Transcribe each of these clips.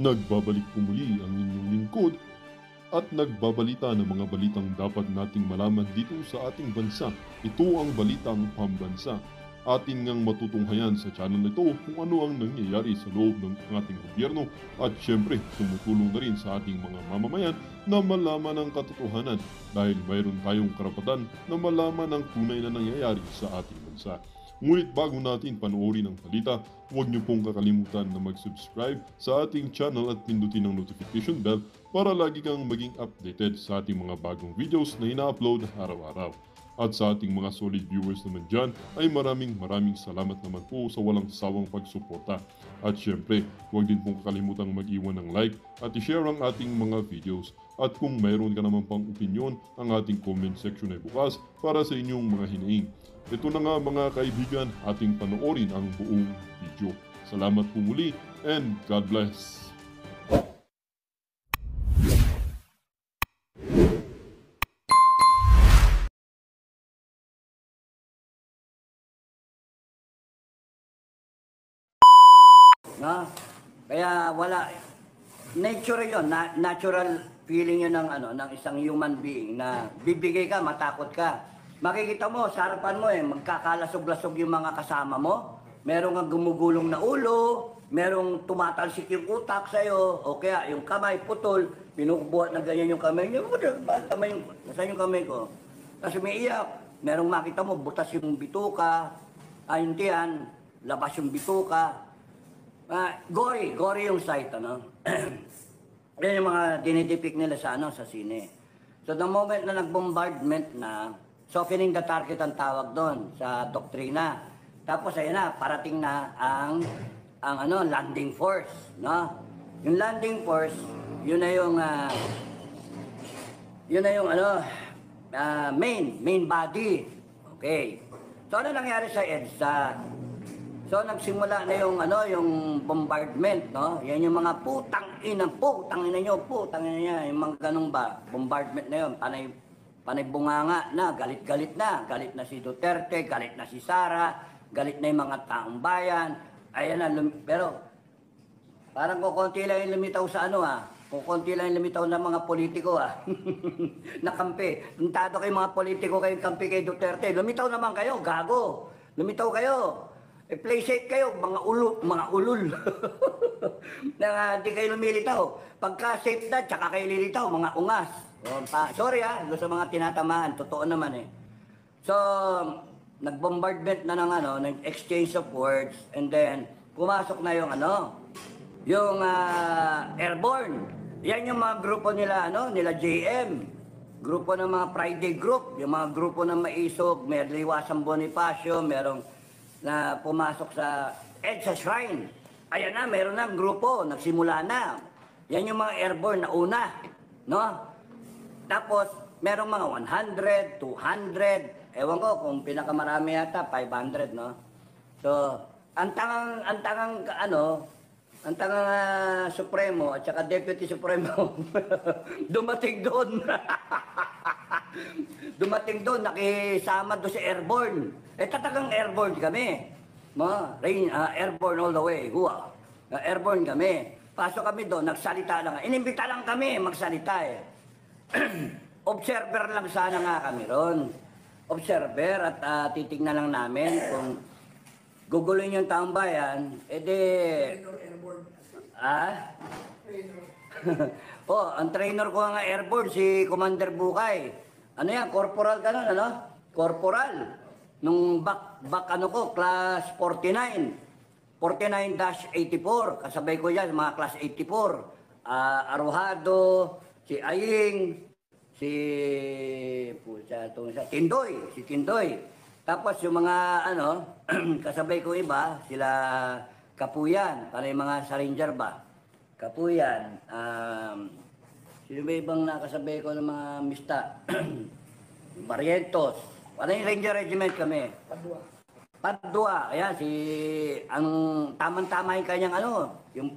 Nagbabalik po muli ang inyong lingkod at nagbabalita ng mga balitang dapat nating malaman dito sa ating bansa. Ito ang Balitang Pambansa. Atin ngang matutunghayan sa channel na ito kung ano ang nangyayari sa loob ng ating gobyerno at syempre tumutulong na rin sa ating mga mamamayan na malaman ang katotohanan dahil mayroon tayong karapatan na malaman ang tunay na nangyayari sa ating bansa. Ngunit bago natin panoorin ang balita, huwag niyo pong kakalimutan na mag-subscribe sa ating channel at pindutin ang notification bell para lagi kang maging updated sa ating mga bagong videos na ina-upload araw-araw. At sa ating mga solid viewers naman dyan ay maraming salamat naman po sa walang sawang pagsuporta. At syempre, huwag din pong kakalimutan mag-iwan ng like at i-share ang ating mga videos. At kung mayroon ka naman pang opinion, ang ating comment section ay bukas para sa inyong mga hinaing. Ito na nga mga kaibigan, ating panoorin ang buong video. Salamat po muli and God bless! No? Kaya wala, nature yun, natural feeling yun ng, ng isang human being na bibigay ka, matakot ka. Makikita mo, sa harapan mo magkakalasog-lasog yung mga kasama mo. Merong ang gumugulong na ulo, merong tumatalsik yung utak sa'yo, o kaya yung kamay putol, pinubuhat na ganyan yung kamay niya. Nasaan yung kamay ko? Kasi may iyak, merong makita mo, butas yung bituka, ayun tiyan, labas yung bituka. Gory yung site, Yan yung mga dinidepict nila sa, sa sine. So the moment na nag-bombardment na, softening the target ang tawag doon sa doktrina. Tapos ayun na, parating na ang landing force, no? Yung landing force, yun na yung main body. Okay. So ano nangyari sa EDSA? So nagsimula na yung bombardment, no? Yan yung mga putang ina nyo, yung mga ganung ba, bombardment na yun, panay bunganga na, galit na si Duterte, galit na si Sara, galit na yung mga taong bayan. Ayan na, pero parang kukunti lang yung lumitaw sa kukunti lang yung lumitaw ng mga politiko nakampi. Puntado kayo mga politiko kayong kampi kay Duterte, lumitaw naman kayo, gago. Lumitaw kayo. Play safe kayo, mga ulul. Na hindi kayo lumilitaw. Pagka safe na, tsaka kayo lilitaw, mga ungas. Sorry doon sa mga tinatamaan, totoo naman So, nag-bombardment na ng exchange of words, and then, pumasok na yung airborne. Yan yung mga grupo nila, nila JM. Grupo ng mga Friday group, yung mga grupo ng Maisog, may Liwasang Bonifacio, merong na pumasok sa EDSA Shrine. Ayan na, meron na grupo, nagsimula na. Yan yung mga airborne na una, Tapos, merong mga 100, 200, ewan ko kung pinakamarami yata, 500, So, ang tangang Supremo at saka Deputy Supremo, dumating doon. Dumating doon, nakisama doon sa airborne. Tatagang airborne kami. Airborne all the way. Airborne kami. Pasok kami doon, nagsalita lang. Inimbita lang kami magsalita Observer lang sana nga kami ron. Observer at titignan lang namin kung guguluhin yung taong bayan, ang trainer ko nga airborne, si Commander Bukay. Ano yan, corporal ka nun, Corporal. Nung class 49. 49-84. Kasabay ko yan, mga class 84. Arojado, si Aying, si Tindoy. Tapos yung mga, kasabay ko iba, sila Kapuyan, para yung mga Saringer ba? Kapuyan, sino ba ibang nakasabay ko ng mga mista? Barrientos. Ano yung Ranger Regiment kami? Padua. Ayan, ang tamang-tama yung kanyang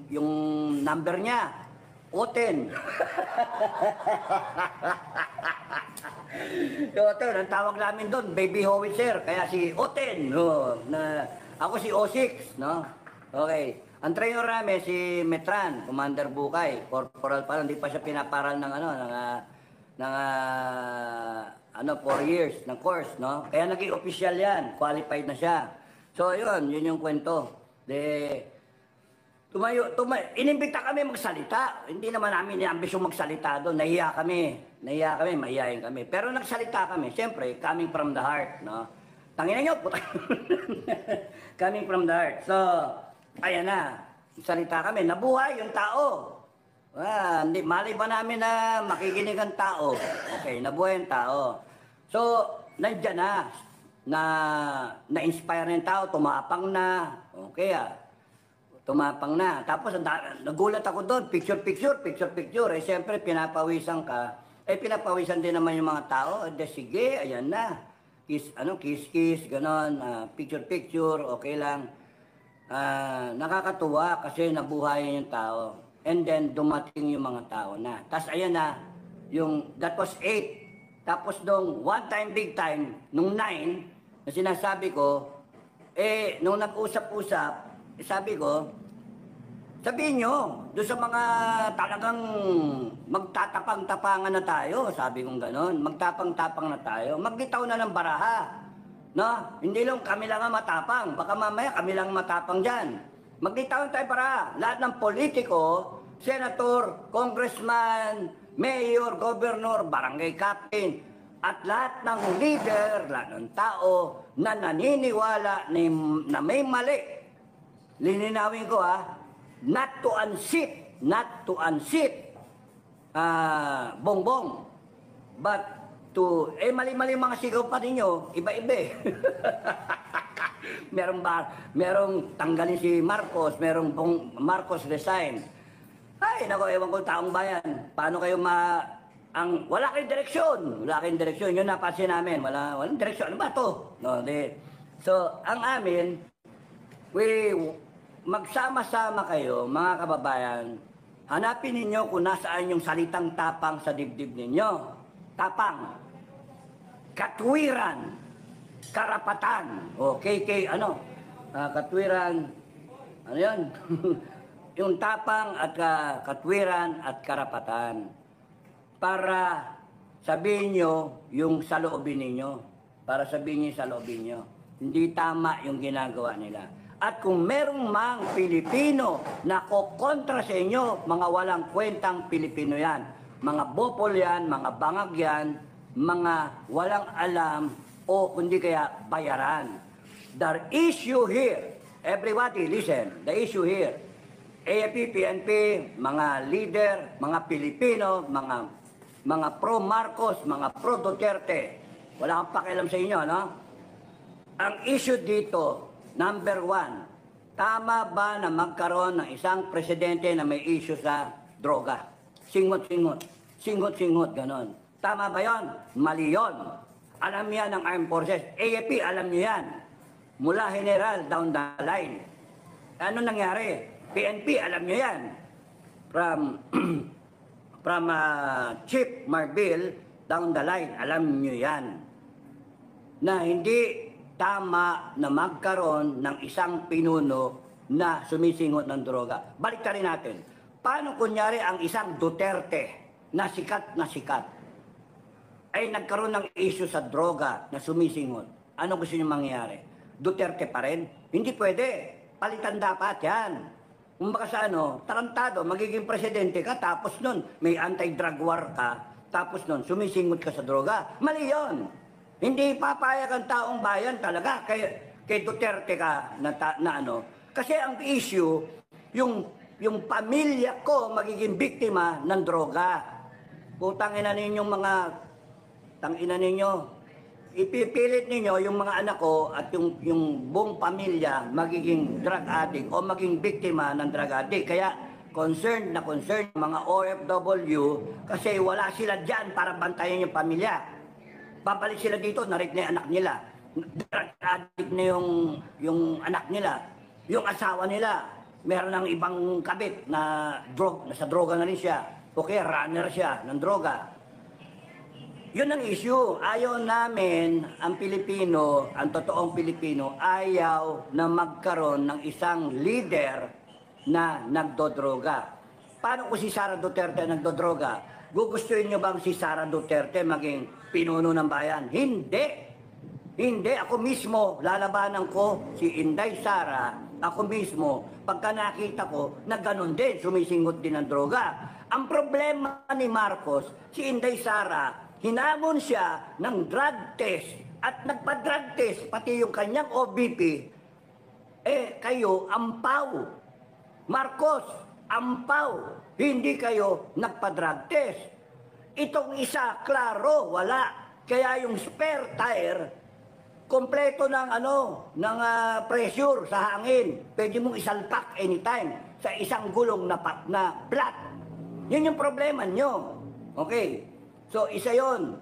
yung number niya. Oten. Oten, ang tawag namin doon, baby howitzer. Kaya si Oten. Ako si O6, Okay. Ang trainer namin si Metran, Commander Bukay, corporal pa lang, hindi pa siya pinaparal ng ng 4 years ng course, no? Kaya naging official yan, qualified na siya. So yun yung kwento. Inimbita kami magsalita. Hindi naman namin ambisyon magsalita doon. Nahiya kami, mahihayin kami. Pero nagsalita kami, siyempre, coming from the heart, no? Tangina nyo, puta. Coming from the heart. So, ayan na, salita kami, nabuhay yung tao. Hindi, mali ba namin na makikinig ang tao? Okay, nabuhay yung tao. So, nandiyan na-inspire na yung tao, tumapang na. Okay tumapang na. Tapos, nagulat ako doon, picture. Eh, siyempre, pinapawisan ka. Eh, pinapawisan din naman yung mga tao. Eh, sige, ayan na. Kiss, ganon, picture, okay lang. Nakakatuwa kasi nabuhay yung tao. And then, dumating yung mga tao na. Tapos, ayan na, that was 8. Tapos, nung one time, big time, nung 9, na sinasabi ko, nung nag-usap-usap, sabi ko, sabihin nyo, doon sa mga talagang magtatapang-tapangan na tayo, sabi kong ganon, magtapang-tapang na tayo, magbitaw na ng baraha. No? Hindi lang kami lang ang matapang, baka mamaya kami lang matapang dyan. Magbitaw tayo baraha. Lahat ng politiko, senator, congressman, mayor, governor, barangay captain, at lahat ng leader, lahat ng tao na naniniwala na may mali. Lininawin ko not to unseat Bongbong, but to, mali-mali mga sigaw pa ninyo, iba-iba merong tanggalin si Marcos, merong Marcos resign. Ay, nako, ewan ko taong bayan, paano kayo wala kayong direksyon, yun napansin namin, walang direksyon, ano ba to? No, so, ang amin, magsama-sama kayo, mga kababayan, hanapin ninyo kung nasaan yung salitang tapang sa dibdib ninyo. Tapang, katwiran, karapatan, katwiran, ano yun? Yung tapang at katwiran at karapatan. Para sabihin nyo yung saloobin ninyo. Hindi tama yung ginagawa nila. At kung merong mang Pilipino na kokontra sa inyo, mga walang kwentang Pilipino yan. Mga bopol yan, mga bangag yan, mga walang alam o kundi kaya bayaran. The issue here, everybody listen, the issue here, AFP, PNP, mga leader, mga Pilipino, mga pro-Marcos, mga pro-Duterte, wala kang pakialam sa inyo, no? Ang issue dito, Number 1, tama ba na magkaroon ng isang presidente na may issue sa droga? Singot-singot, ganon. Tama ba yon? Mali yon. Alam yan ng Armed Forces. AFP, alam niyo yan. Mula general down the line. Ano nangyari? PNP, alam niyo yan. From Chief Marbil down the line, alam niyo yan. Na hindi tama na magkaroon ng isang pinuno na sumisingot ng droga. Balik rin natin. Paano kunyari ang isang Duterte na sikat ay nagkaroon ng issue sa droga na sumisingot? Ano gusto niyo mangyari? Duterte pa rin? Hindi pwede. Palitan dapat yan. Kung baka sa tarantado, magiging presidente ka, tapos nun may anti-drug war ka, tapos nun sumisingot ka sa droga. Mali yun. Hindi papayag ang taong bayan talaga kay Duterte ka Kasi ang issue, yung pamilya ko magiging biktima ng droga. Tangina ninyo, ipipilit ninyo yung mga anak ko at yung buong pamilya magiging drug addict o maging biktima ng drug addict. Kaya concerned mga OFW kasi wala sila dyan para bantayan yung pamilya. Babalik sila dito, narit na yung anak nila. Drug addict na yung anak nila. Yung asawa nila, meron ng ibang kabit na nasa droga na rin siya. O kaya runner siya ng droga. Yun ang issue. Ayaw namin, ang Pilipino, ang totoong Pilipino, ayaw na magkaroon ng isang leader na nagdodroga. Paano kung si Sara Duterte nagdodroga? Gugustuhin nyo bang si Sara Duterte maging pinuno ng bayan? Hindi. Hindi. Ako mismo, lalabanan ko si Inday Sara. Ako mismo, pagka nakita ko na ganun din, sumisingot din ng droga. Ang problema ni Marcos, si Inday Sara, hinamon siya ng drug test at nagpa-drug test, pati yung kanyang OBP, kayo, ampaw. Marcos, ampaw. Hindi kayo nagpa-drug test. Itong isa, klaro, wala. Kaya yung spare tire, kompleto ng pressure sa hangin. Pwede mong isalpak anytime sa isang gulong na flat. Yun yung problema nyo. Okay. So, isa yon.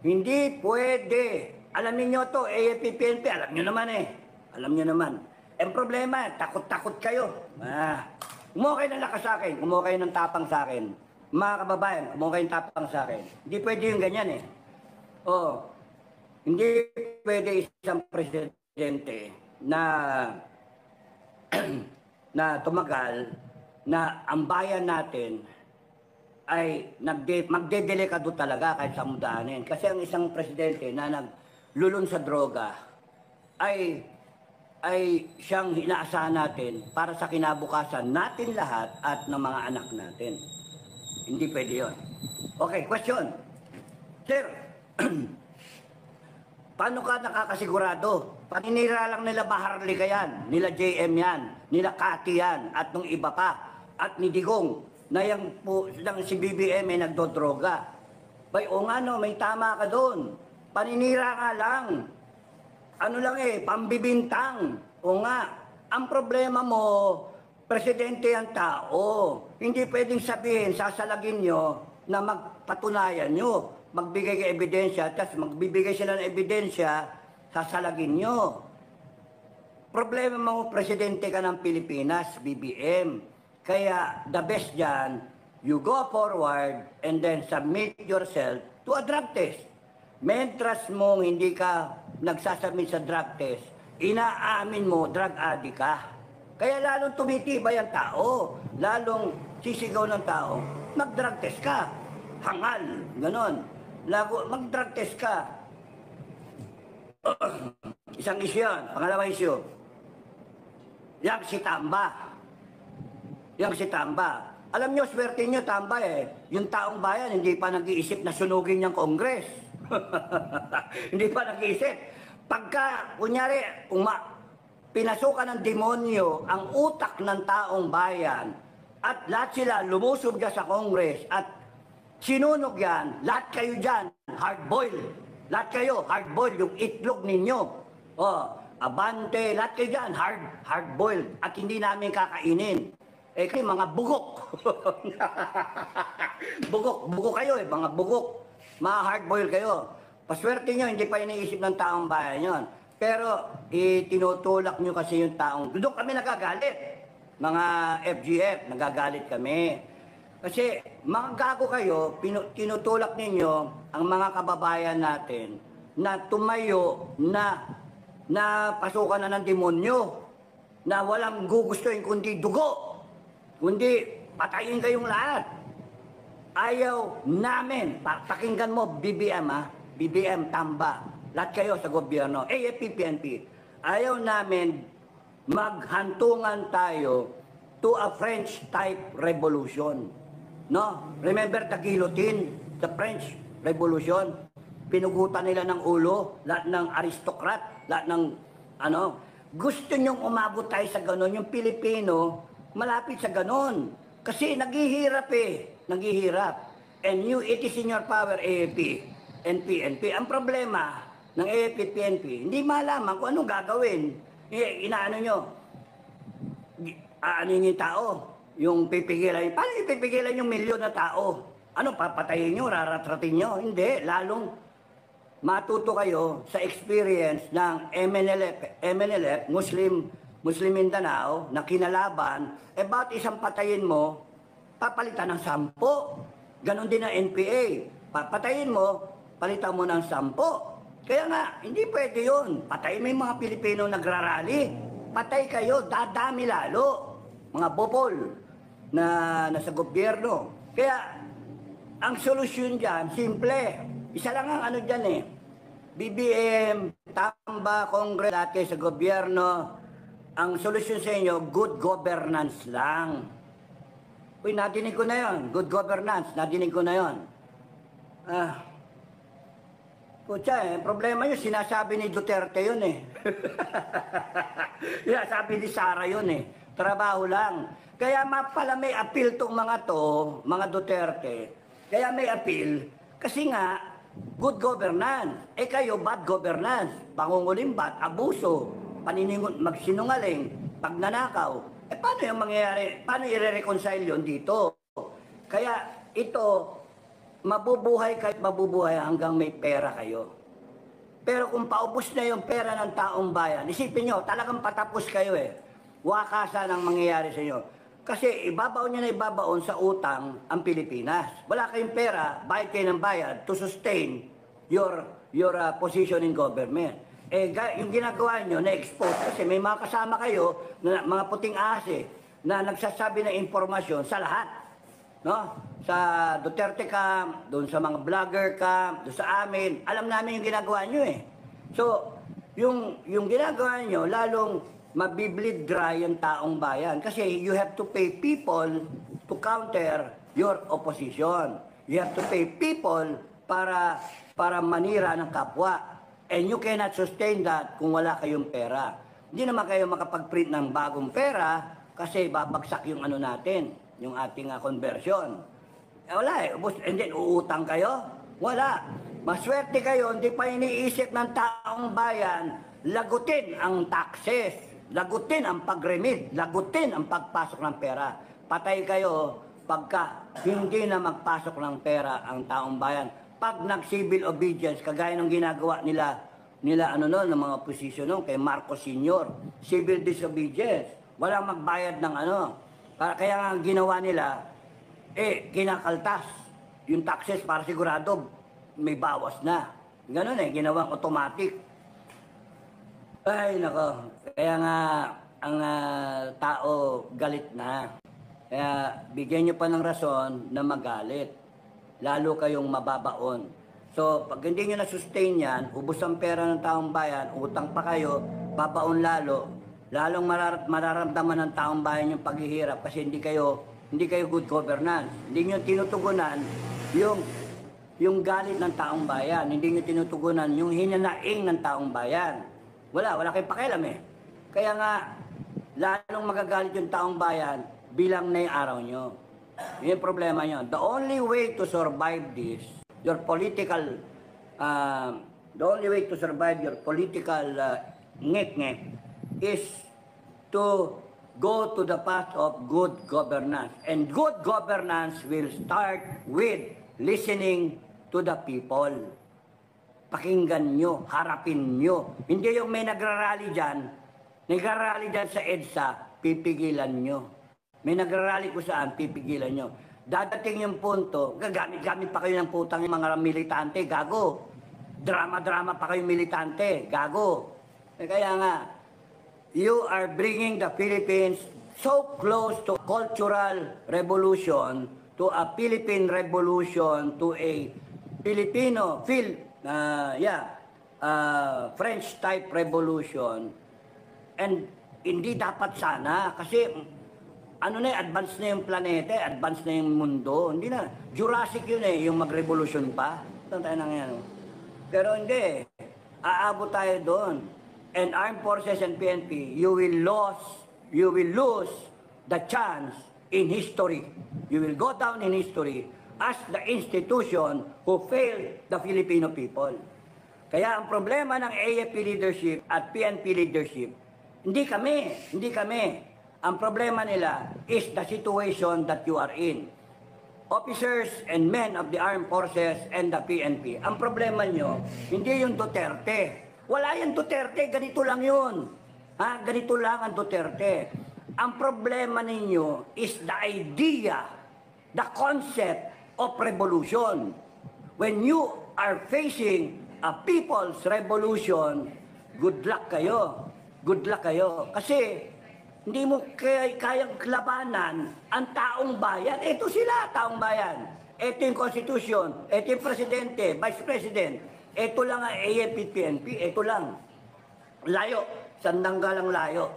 Hindi pwede. Alam niyo to, AFP-PNP, alam niyo naman eh. Alam niyo naman. Ang problema, takot-takot kayo. Kumuha kayo ng lakas sa akin, kumuha kayo ng tapang sa akin. Mga kababayan, kumuha kayo ng tapang sa akin. Hindi pwede yung ganyan eh. Hindi pwede isang presidente na na tumagal na ang bayan natin ay magdedelikado talaga kahit sa mudaanin. Kasi ang isang presidente na naglulun sa droga ay siyang inaasahan natin para sa kinabukasan natin lahat at ng mga anak natin. Hindi pwede yun. Okay, question. Sir, paano ka nakakasigurado? Paninira lang nila Baharli ka yan, nila JM yan, nila Cathy yan, at nung iba pa, at ni Digong, na yung si BBM ay nagdodroga. Bay, o nga no, may tama ka doon. Paninira ka lang. Ano lang pambibintang. O nga, ang problema mo, presidente ang tao. Hindi pwedeng sabihin, sasalagin nyo na magpatunayan nyo. Magbigay ka ebidensya, tapos magbibigay sila ng ebidensya, sasalagin nyo. Problema mo, presidente ka ng Pilipinas, BBM. Kaya the best dyan, you go forward and then submit yourself to a drug test. Mentras mong hindi ka nagsasubmit sa drug test, inaamin mo drug addict ka. Kaya lalong tumitibay ang tao, lalong sisigaw ng tao, mag-drug test ka. Hangal, ganon. Mag-drug test ka. Isang issue yan. Pangalawa issue. Yang si Tamba. Yang si Tamba. Alam nyo, swerte nyo, Tamba yung taong bayan, hindi pa nag-iisip na sunugin niyang Kongres. Hindi pa nag-iisip. Pagka, kunyari, pinasukan ng demonyo ang utak ng taong bayan at lahat sila lumusog dyan sa Kongres at sinunog yan, lahat kayo dyan, hard-boil. Lahat kayo, hard-boil, yung itlog ninyo. Abante, lahat kayo dyan, hard-boil. At hindi namin kakainin. Kayo mga bugok. Bugok kayo mga bugok. Mga hard-boil kayo. Paswerte nyo, hindi pa iniisip ng taong bayan yon. Pero, tinutulak nyo kasi yung taong... Doon kami nagagalit. Mga FGF, nagagalit kami. Kasi, mga gago kayo, tinutulak ninyo ang mga kababayan natin na tumayo na pasukan na ng demonyo, na walang gugustuhin kundi dugo, kundi patayin kayong lahat. Ayaw namin, pakinggan mo BBM BBM, Tamba, lahat kayo sa gobyerno, AFP, PNP, ayaw namin maghantungan tayo to a French-type revolution. No? Remember the guillotine, the French Revolution? Pinugutan nila ng ulo, lahat ng aristocrat, lahat ng Gusto nyong umabot tayo sa ganon. Yung Pilipino, malapit sa ganon. Kasi naghihirap naghihirap. And it is in your power, AFP and PNP. Ang problema ng AFP, PNP, hindi malaman kung anong gagawin. Inaano nyo, ano yung tao? Yung pipigilan, paano ipipigilan yung milyon na tao? Ano, papatayin nyo, raratratin nyo? Hindi, lalong matuto kayo sa experience ng MNLF, Muslim Mindanao, na kinalaban, ba't isang patayin mo, papalitan ng 10. Ganon din ang NPA. Papatayin mo, palitan mo ng 10. Kaya nga, hindi pwede yun. Patayin mo yung mga Pilipino nagrarally. Patay kayo, dadami lalo. mga bopol na nasa gobyerno. Kaya, ang solusyon dyan, simple. Isa lang ang ano dyan eh. BBM, Tamba, Congress, dati sa gobyerno, ang solusyon sa inyo, good governance lang. Uy, nadinig ko na yon. Good governance, nadinig ko na yon. Putya problema yun, sinasabi ni Duterte yun eh. Sinasabi ni Sara yun eh. Trabaho lang. Kaya pala may appeal tong mga to, mga Duterte. Kaya may appeal, kasi nga, good governance. Eh kayo, bad governance. Pangungulimbat, abuso, paniningon, magsinungaling, pagnanakaw. Eh paano yung mangyayari? Paano i-reconcile yun dito? Kaya ito, mabubuhay kahit mabubuhay hanggang may pera kayo. Pero kung paubos na yung pera ng taong bayan, isipin nyo, talagang patapos kayo eh. Wakasan ang mangyayari sa inyo. Kasi ibabaon nyo na ibabaon sa utang ang Pilipinas. Wala kayong pera, bayad kayo ng bayad to sustain your position in government. Eh, yung ginagawa nyo, na-expose kasi may mga kasama kayo, na, mga puting ase, na nagsasabi ng impormasyon sa lahat. No? Sa Duterte camp, doon sa mga vlogger camp, doon sa amin, alam namin yung ginagawa nyo eh. So, yung ginagawa nyo, lalong mabibleed dry yung taong bayan. Kasi you have to pay people to counter your opposition. You have to pay people para manira ng kapwa. And you cannot sustain that kung wala kayong pera. Hindi naman kayo makapag-print ng bagong pera kasi babagsak yung ano natin, yung ating conversion. Eh wala eh, and then uutang kayo? Wala. Maswerte kayo, hindi pa iniisip ng taong bayan, lagutin ang taxes, lagutin ang pag-remit, lagutin ang pagpasok ng pera. Patay kayo pagka hindi na magpasok ng pera ang taong bayan. Pag nag-civil obedience, kagaya ng ginagawa nila ng mga opposition noon, kay Marcos Sr., civil disobedience, walang magbayad ng Kaya nga ginawa nila, kinakaltas yung taxes para sigurado may bawas na. Ganun ginawang automatic. Ay, nako. Kaya nga, ang tao galit na. Kaya bigyan nyo pa ng rason na magalit. Lalo kayong mababaon. So, pag hindi nyo na-sustain yan, ubos ang pera ng taong bayan, utang pa kayo, babaon lalong mararamdaman ng taong bayan yung paghihirap kasi hindi kayo good governance. Hindi nyo tinutugunan yung galit ng taong bayan. Hindi nyo tinutugunan yung hinanaing ng taong bayan. Wala kayong pakialam eh. Kaya nga, lalong magagalit yung taong bayan, bilang na yung araw nyo. Yun yung problema nyo. The only way to survive this, the only way to survive your political ngek-ngek is to go to the path of good governance. And good governance will start with listening to the people. Pakinggan nyo, harapin nyo. Hindi yung may nagrarally dyan sa EDSA, pipigilan nyo. May nagrarally ko saan, pipigilan nyo. Dadating yung punto, gagamit pa kayo ng putang yung mga militante, gago. Drama-drama pa kayo militante, gago. Kaya nga, you are bringing the Philippines so close to cultural revolution, to a Philippine revolution, to a Filipino, French-type revolution. And hindi dapat sana, kasi advance na yung planeta, advance na yung mundo. Hindi na, Jurassic yun yung mag-revolution pa. Saan tayo nangyayari? Pero hindi, aabot tayo doon. And Armed Forces and PNP, you will lose the chance in history. You will go down in history as the institution who failed the Filipino people. Kaya ang problema ng AFP leadership at PNP leadership, hindi kami. Ang problema nila is the situation that you are in. Officers and men of the armed forces and the PNP. Ang problema nyo, hindi yung Duterte. Wala yung Duterte, ganito lang yun. Ganito lang ang Duterte. Ang problema ninyo is the idea, the concept of revolution. When you are facing a people's revolution, good luck kayo. Good luck kayo. Kasi Hindi mo kayang labanan ang taong bayan. Ito sila, taong bayan. Ito yung konstitusyon, ito yung presidente, vice president. Ito lang ang AFP-PNP, ito lang. Layo, sandanggalang layo.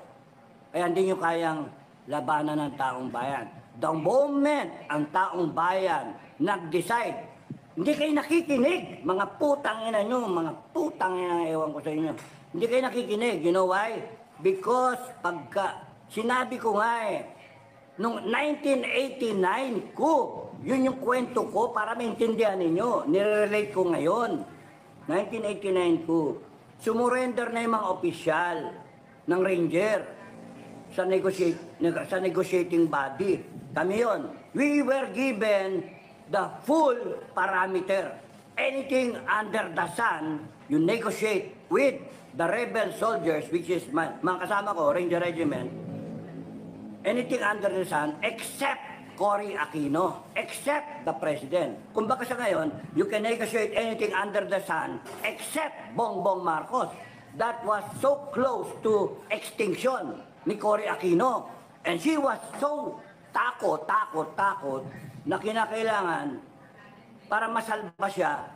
Kaya hindi nyo kayang labanan ng taong bayan. The moment ang taong bayan nag-decide, hindi kayo nakikinig, mga putang ina nyo, mga putang ina, ewan ko sa inyo. Hindi kayo nakikinig, you know why? Because sinabi ko nga nung 1989 ko, yun yung kwento ko para maintindihan ninyo, nire-relate ko ngayon. 1989 ko, sumurrender na yung mga opisyal ng Ranger sa negotiating body. Kami yon. We were given the full parameter. Anything under the sun, you negotiate with the rebel soldiers, which is mga kasama ko, Ranger Regiment, anything under the sun except Cory Aquino, except the President. Kung baka sa ngayon, you can negotiate anything under the sun except Bongbong Marcos. That was so close to extinction ni Cory Aquino. And she was so takot na kinakailangan para masalba siya,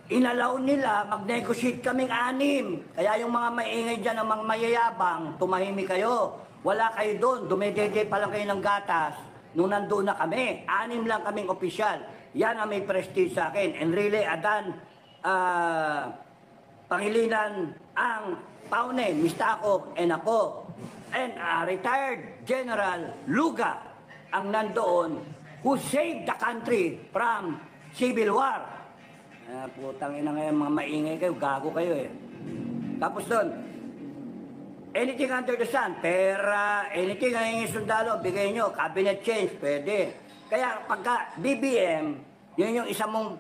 inalaw nila, mag-negotiate kaming 6. Kaya yung mga maingay dyan, ang mga mayayabang, tumahimik kayo. Wala kayo doon, dumedede pa lang kayo ng gatas. Nung nandoon na kami, 6 lang kaming opisyal. Yan ang may prestige sa akin. And really, Adan, Pangilinan, ang Paunen, Mistako, and ako. And retired General Luga ang nandoon who saved the country from civil war. Putang ina ngayon, mga maingay kayo, gago kayo eh. Tapos doon, anything under the sun, pera, anything ang hingin sundalo, bigay nyo, cabinet change, pwede. Kaya pagka BBM, yun yung isa mong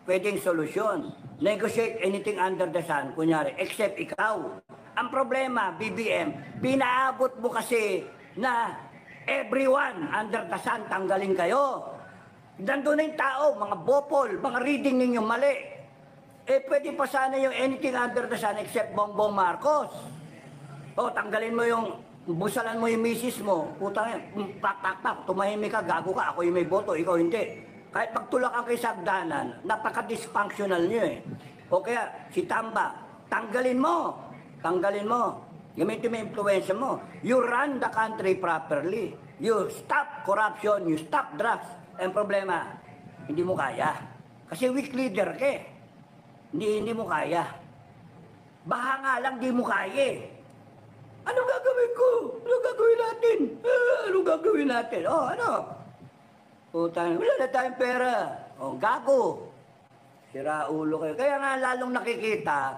pwedeng solusyon. Negotiate anything under the sun, kunyari, except ikaw. Ang problema, BBM, pinaabot mo kasi na everyone under the sun, tanggalin kayo. Nandun na yung tao, mga bopol, mga reading ninyo mali. Pwede pa sana yung anything under the sun except Bongbong Marcos. Tanggalin mo yung, busalan mo yung misis mo, putang pak, tumahimik ka, gago ka, ako yung may boto, ikaw hindi. Kahit pagtulakan kay Sagdanan, napaka-dysfunctional nyo eh. O kaya, si Tamba, tanggalin mo. Gamitin mo yung influensya mo. You run the country properly. You stop corruption, you stop drugs. Ang problema, hindi mo kaya. Kasi weak leader ka eh. Hindi mo kaya. Baha nga lang, di mo kaya eh. Ano gagawin ko? Ano gagawin natin? Ano gagawin natin? Ano? Putang, wala na tayong pera. Gago. Sira ulo kayo. Kaya nga lalong nakikita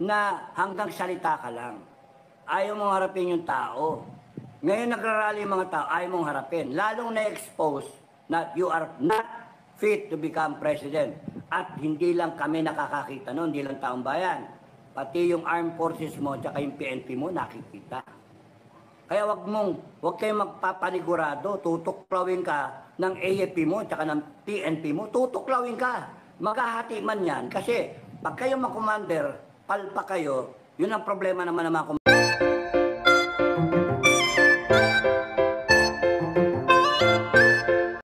na hanggang salita ka lang. Ayaw mong harapin yung tao. Ngayon nagrarally yung mga tao, ayaw mong harapin. Lalong na-expose na you are not fit to become president. At hindi lang kami nakakakita noon, hindi lang taong bayan. Pati yung armed forces mo at yung PNP mo nakikita. Kaya wag kayong magpapanigurado, tutuklawin ka ng AFP mo at ng PNP mo, tutuklawin ka. Maghahati man yan kasi pag kayo mag-commander, palpa kayo, yun ang problema naman ng mga